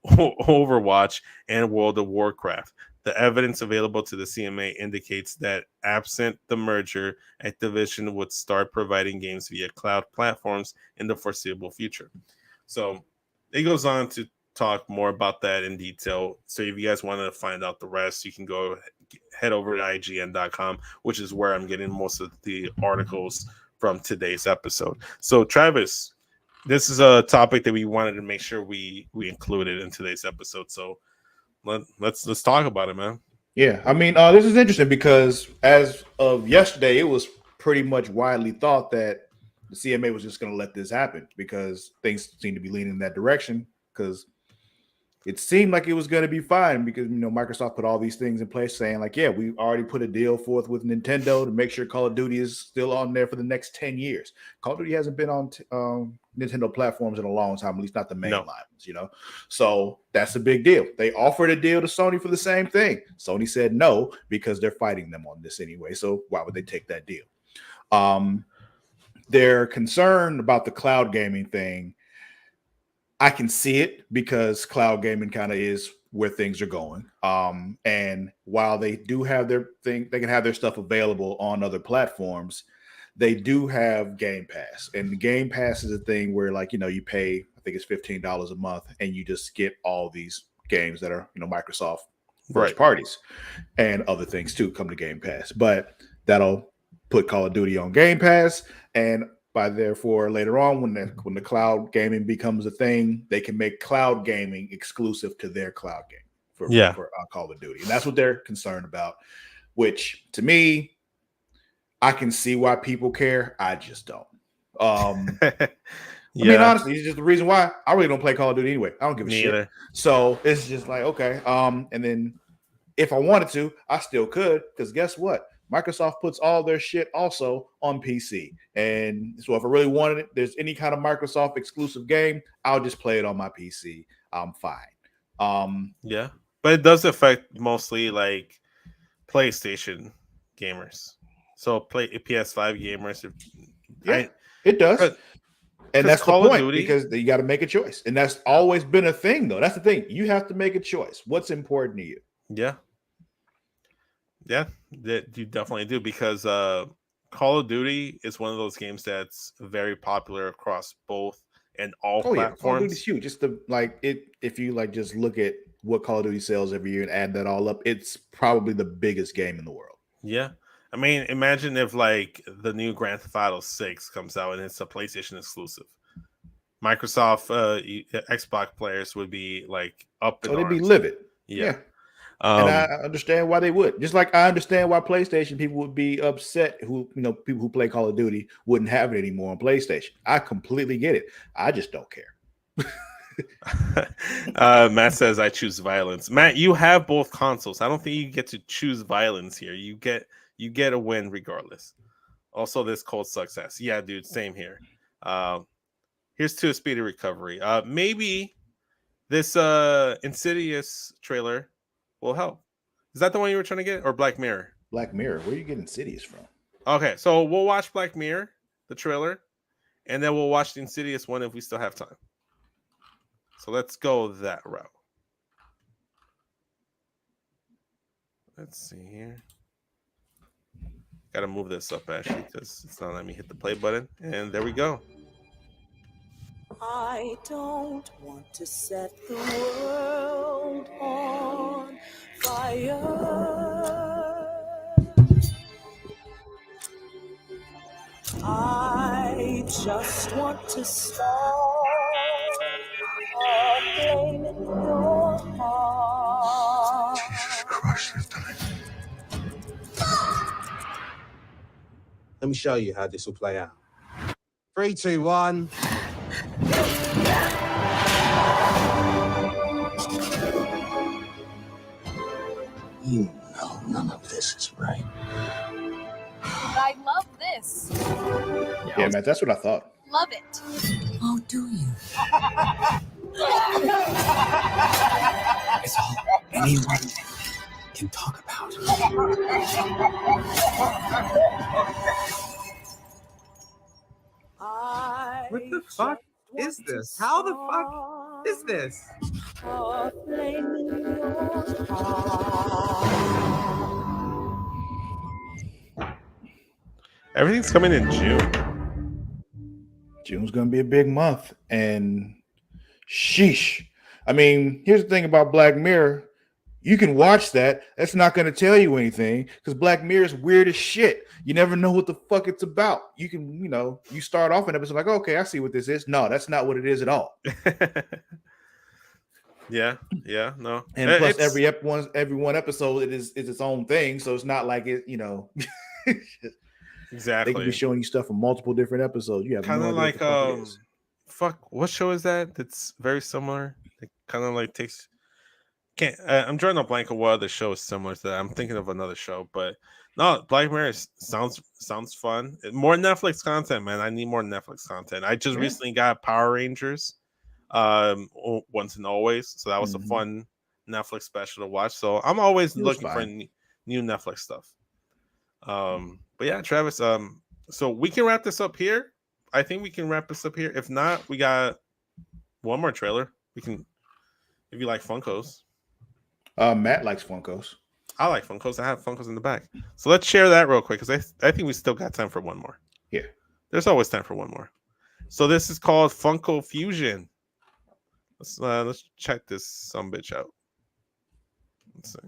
Overwatch, and World of Warcraft. The evidence available to the CMA indicates that absent the merger, Activision would start providing games via cloud platforms in the foreseeable future. So it goes on to talk more about that in detail. So if you guys want to find out the rest, you can go head over to IGN.com, which is where I'm getting most of the articles from today's episode. So Travis, this is a topic that we wanted to make sure we included in today's episode. So let's talk about it, man. Yeah, I mean, this is interesting because as of yesterday, it was pretty much widely thought that the CMA was just going to let this happen because things seem to be leaning in that direction. Because it seemed like it was going to be fine because Microsoft put all these things in place, saying like, yeah, we already put a deal forth with Nintendo to make sure Call of Duty is still on there for the next 10 years. Call of Duty hasn't been on Nintendo platforms in a long time, at least not the main lines, So that's a big deal. They offered a deal to Sony for the same thing. Sony said no because they're fighting them on this anyway. So why would they take that deal? They're concerned about the cloud gaming thing. I can see it because cloud gaming kind of is where things are going. And while they do have their thing, they can have their stuff available on other platforms. They do have Game Pass, and the Game Pass is a thing where, like, you pay, I think it's $15 a month, and you just get all these games that are, Microsoft first parties, and other things too come to Game Pass. But that'll put Call of Duty on Game Pass, and therefore later on when the cloud gaming becomes a thing, they can make cloud gaming exclusive to their cloud game for Call of Duty, and that's what they're concerned about. Which to me, I can see why people care. I just don't. I mean, honestly, it's just the reason why I really don't play Call of Duty anyway. I don't give a shit. Either. So it's just like, okay. And then if I wanted to, I still could, because guess what? Microsoft puts all their shit also on PC. And so if I really wanted it, there's any kind of Microsoft exclusive game, I'll just play it on my PC. I'm fine. Yeah. But it does affect mostly like PlayStation gamers. So PS5 gamers. It does. And that's Call the point, of Duty, because you got to make a choice. And that's always been a thing, though. That's the thing. You have to make a choice. What's important to you? Yeah. Yeah, that you definitely do, because Call of Duty is one of those games that's very popular across both and all platforms. Call of Duty's huge. Just if you just look at what Call of Duty sells every year and add that all up, it's probably the biggest game in the world. Yeah. I mean, imagine if like the new Grand Theft Auto 6 comes out and it's a PlayStation exclusive. Microsoft Xbox players would be like up in arms. They'd be livid. Yeah. And I understand why they would. Just like I understand why PlayStation people would be upset people who play Call of Duty wouldn't have it anymore on PlayStation. I completely get it. I just don't care. Matt says I choose violence. Matt, you have both consoles. I don't think you get to choose violence here. You get a win regardless. Also, this cold success. Yeah, dude, same here. Here's to a speedy recovery. Maybe this Insidious trailer will help. Is that the one you were trying to get, or Black Mirror? Black Mirror. Where are you getting Insidious from? Okay, so we'll watch Black Mirror, the trailer, and then we'll watch the Insidious one if we still have time. So let's go that route. Let's see here. Got to move this up actually because it's not letting me hit the play button. And there we go. I don't want to set the world on fire. I just want to start a flame in your heart. Jesus Christ, this time. Let me show you how this will play out. 3, 2, 1. You know none of this is right. I love this. Yeah, man, that's what I thought. Love it. Oh, do you? It's all anyone can talk about. What the fuck is this? How the fuck is this? A flame in your heart. Everything's coming in June. June's gonna be a big month, and sheesh. I mean, here's the thing about Black Mirror. You can watch that. That's not going to tell you anything because Black Mirror is weird as shit. You never know what the fuck it's about. You can, you start off an episode like, okay, I see what this is. No, that's not what it is at all. Yeah, no. And plus, every one episode it is its own thing, so it's not like it, Exactly. They can be showing you stuff from multiple different episodes. You have kind of no idea like what show is that? That's very similar. It kind of like takes. I'm drawing a blank of what other show is similar to that. I'm thinking of another show, but no, Black Mirror sounds fun. More Netflix content, man. I need more Netflix content. I just recently got Power Rangers, Once and Always, so that was a fun Netflix special to watch. So I'm always looking for new Netflix stuff. But yeah, Travis. So we can wrap this up here. I think we can wrap this up here. If not, we got one more trailer. We can, if you like Funkos. Matt likes Funkos. I like Funkos. I have Funkos in the back. So let's share that real quick because I think we still got time for one more. Yeah. There's always time for one more. So this is called Funko Fusion. Let's check this sumbitch out. Let's see.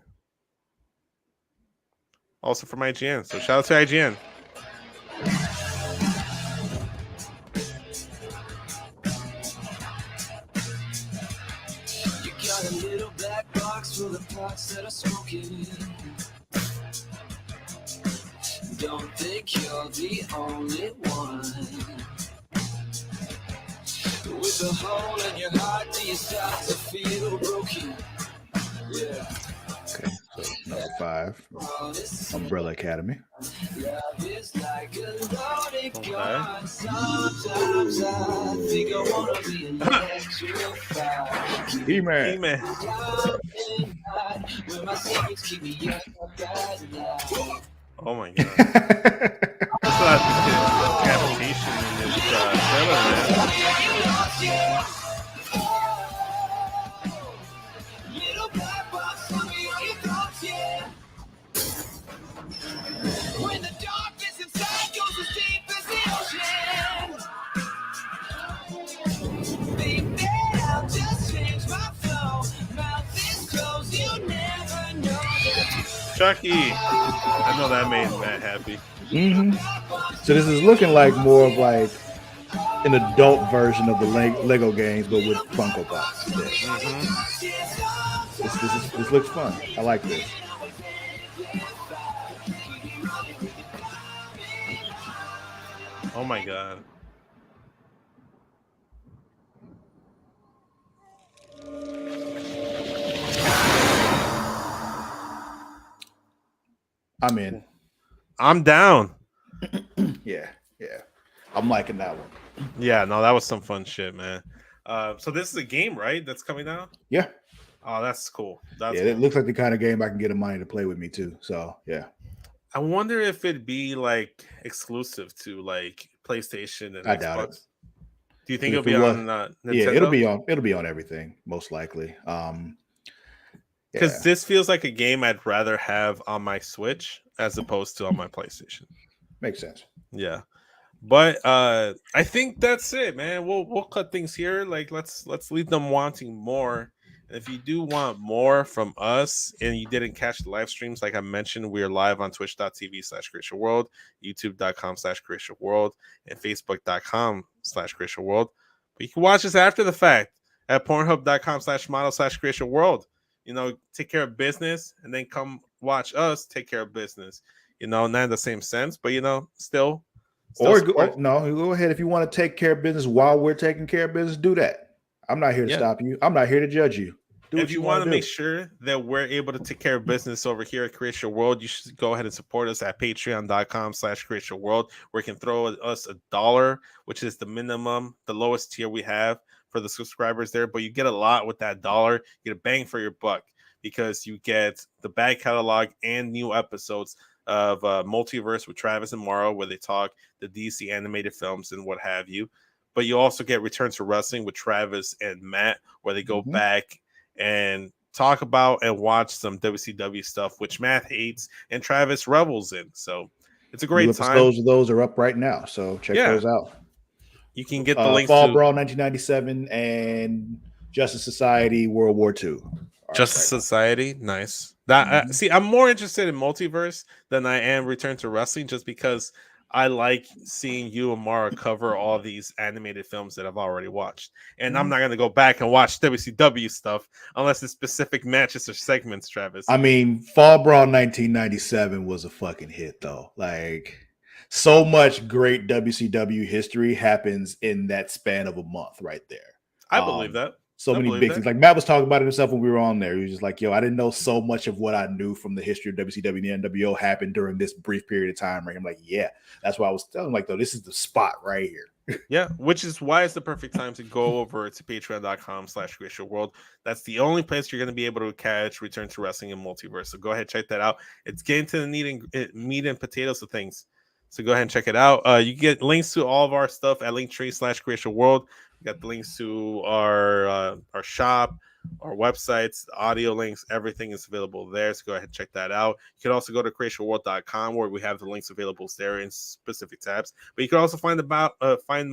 Also from IGN. So shout out to IGN. Got a little black box full of parts that are smoking. Don't think you're the only one. With a hole in your heart, do you start to feel broken? Yeah. Okay, so number 5, Umbrella Academy. Love is like a loaded gun. Sometimes I think I wanna be electrified. He-Man. When my secrets keep me up at night. Oh my god. I saw this decapitation in this trailer, man. When the darkness inside goes as deep as the ocean. Baby, I'll just change my flow. Mouth is closed, you never know. Chucky. I know that made Matt happy. So this is looking like more of like an adult version of the Lego games, but with Funko Pops. This looks fun. I like this. Oh my god. I'm in. I'm down. Yeah. I'm liking that one. Yeah, no, that was some fun shit, man. So this is a game, right? That's coming out? Yeah. Oh, that's cool. That's It looks like the kind of game I can get money to play with me too. So yeah. I wonder if it'd be like exclusive to like PlayStation and I Xbox. doubt it. Do you think it'll be on Nintendo? Yeah, it'll be on everything, most likely. Because this feels like a game I'd rather have on my Switch as opposed to on my PlayStation. Makes sense. Yeah. But I think that's it, man. We'll cut things here. Like let's leave them wanting more. And if you do want more from us and you didn't catch the live streams, like I mentioned, we're live on twitch.tv/CreatiaWorld, youtube.com/CreatiaWorld, and facebook.com/CreatiaWorld. But you can watch us after the fact at pornhub.com/model/CreatiaWorld. Take care of business and then come watch us take care of business. Not in the same sense, but still Or go ahead. If you want to take care of business while we're taking care of business, do that. I'm not here to stop you. I'm not here to judge you. If you want to make sure that we're able to take care of business over here at Creatia World, you should go ahead and support us at patreon.com/CreatiaWorld, where you can throw us $1, which is the minimum, the lowest tier we have for the subscribers there. But you get a lot with that $1. You get a bang for your buck because you get the back catalog and new episodes of Multiverse with Travis and Morrow, where they talk the DC animated films and what have you. But you also get Return to Wrestling with Travis and Matt, where they go back and talk about and watch some WCW stuff, which Matt hates and Travis revels in. So It's a New great time. episodes of those are up right now, so check those out. You can get the links Fall to Brawl 1997 and Justice Society World War II. Justice Society. Nice. That see, I'm more interested in multiverse than I am Return to Wrestling, just because I like seeing you and Mara cover all these animated films that I've already watched, and I'm not going to go back and watch WCW stuff unless it's specific matches or segments. Travis, I mean, Fall Brawl 1997 was a fucking hit, though. Like, so much great WCW history happens in that span of a month, right there. I believe that. So many big things. Like Matt was talking about it himself when we were on there. He was just like, "Yo, I didn't know so much of what I knew from the history of WCW and the NWO happened during this brief period of time." Right? I'm like, "Yeah, that's why I was telling him, like, though, this is the spot right here." Yeah, which is why it's the perfect time to go over to patreon.com/Creatia World. That's the only place you're going to be able to catch Return to Wrestling and Multiverse. So go ahead, check that out. It's getting to the meat and potatoes of things. So go ahead and check it out. You get links to all of our stuff at linktree/Creatia World. We got the links to our shop, our websites, the audio links, everything is available there. So go ahead and check that out. You can also go to creatiaworld.com where we have the links available there in specific tabs. But you can also find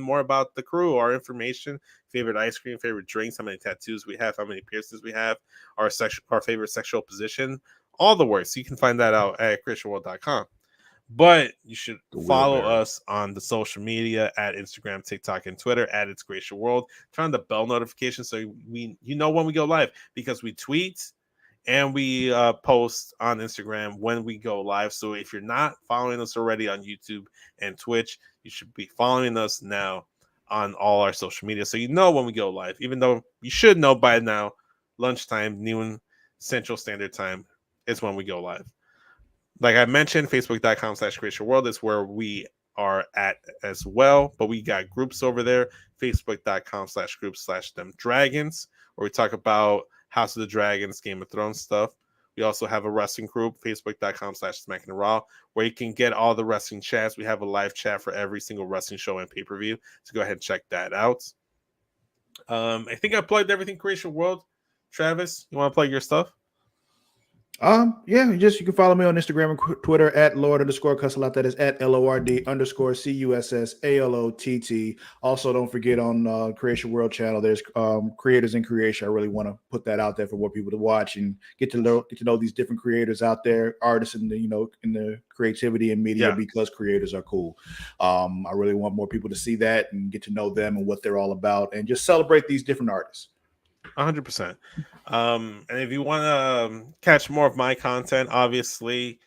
more about the crew, our information, favorite ice cream, favorite drinks, how many tattoos we have, how many piercings we have, our favorite sexual position, all the works. So you can find that out at creatiaworld.com. But you should follow us on the social media at Instagram, TikTok, and Twitter at It's Creatia World. Turn on the bell notification so you know when we go live, because we tweet and we post on Instagram when we go live. So if you're not following us already on YouTube and Twitch, you should be following us now on all our social media so you know when we go live, even though you should know by now, lunchtime, noon Central Standard Time is when we go live. Like I mentioned, facebook.com/Creatia World is where we are at as well. But we got groups over there, facebook.com/groups/them dragons, where we talk about House of the Dragons, Game of Thrones stuff. We also have a wrestling group, facebook.com/SmackDown Raw, where you can get all the wrestling chats. We have a live chat for every single wrestling show and pay-per-view. So go ahead and check that out. I think I plugged everything Creatia World. Travis, you want to plug your stuff? Yeah, you can follow me on Instagram and Twitter at Lord_Cussalott. That is at LORD_CUSSALOTT. Also, don't forget on Creation World channel, there's creators in creation. I really want to put that out there for more people to watch and get to know these different creators out there, artists in the creativity and media, because creators are cool. I really want more people to see that and get to know them and what they're all about, and just celebrate these different artists. 100%. And if you want to catch more of my content, obviously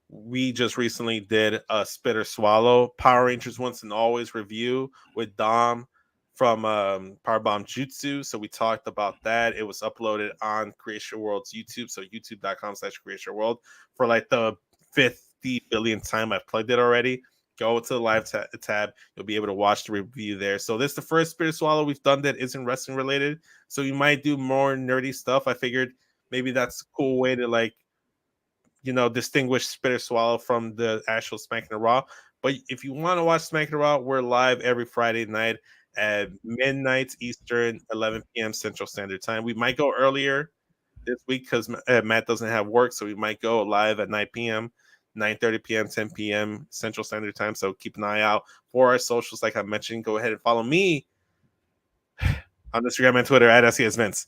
we just recently did a Spit or Swallow Power Rangers Once and Always review with Dom from Powerbomb Jutsu. So we talked about that. It was uploaded on Creatia World's YouTube, so youtube.com/Creatia World. For like the 50 billionth time I've plugged it already. Go to the live tab. You'll be able to watch the review there. So this is the first Spit or Swallow we've done that isn't wrestling related. So you might do more nerdy stuff. I figured maybe that's a cool way to distinguish Spit or Swallow from the actual SmackDown Raw. But if you want to watch SmackDown Raw, we're live every Friday night at midnight Eastern, 11 p.m. Central Standard Time. We might go earlier this week because Matt doesn't have work, so we might go live at 9 p.m. 9:30 p.m., 10 p.m. Central Standard Time. So keep an eye out for our socials. Like I mentioned, go ahead and follow me on Instagram and Twitter at SESVince.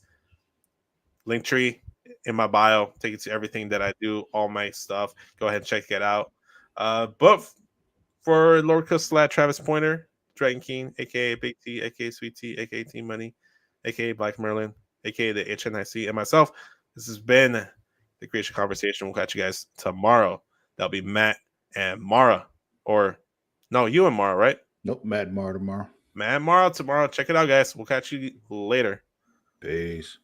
Linktree in my bio. Take you to everything that I do, all my stuff. Go ahead and check it out. But for Lord Cussalott, Travis Pointer, Dragon King, a.k.a. Big T, a.k.a. Sweet T, a.k.a. Team Money, a.k.a. Black Merlin, a.k.a. the HNIC, and myself, this has been the Creatia Conversation. We'll catch you guys tomorrow. That'll be Matt and Mara. Or, no, you and Mara, right? Nope, Matt and Mara tomorrow. Matt and Mara tomorrow. Check it out, guys. We'll catch you later. Peace.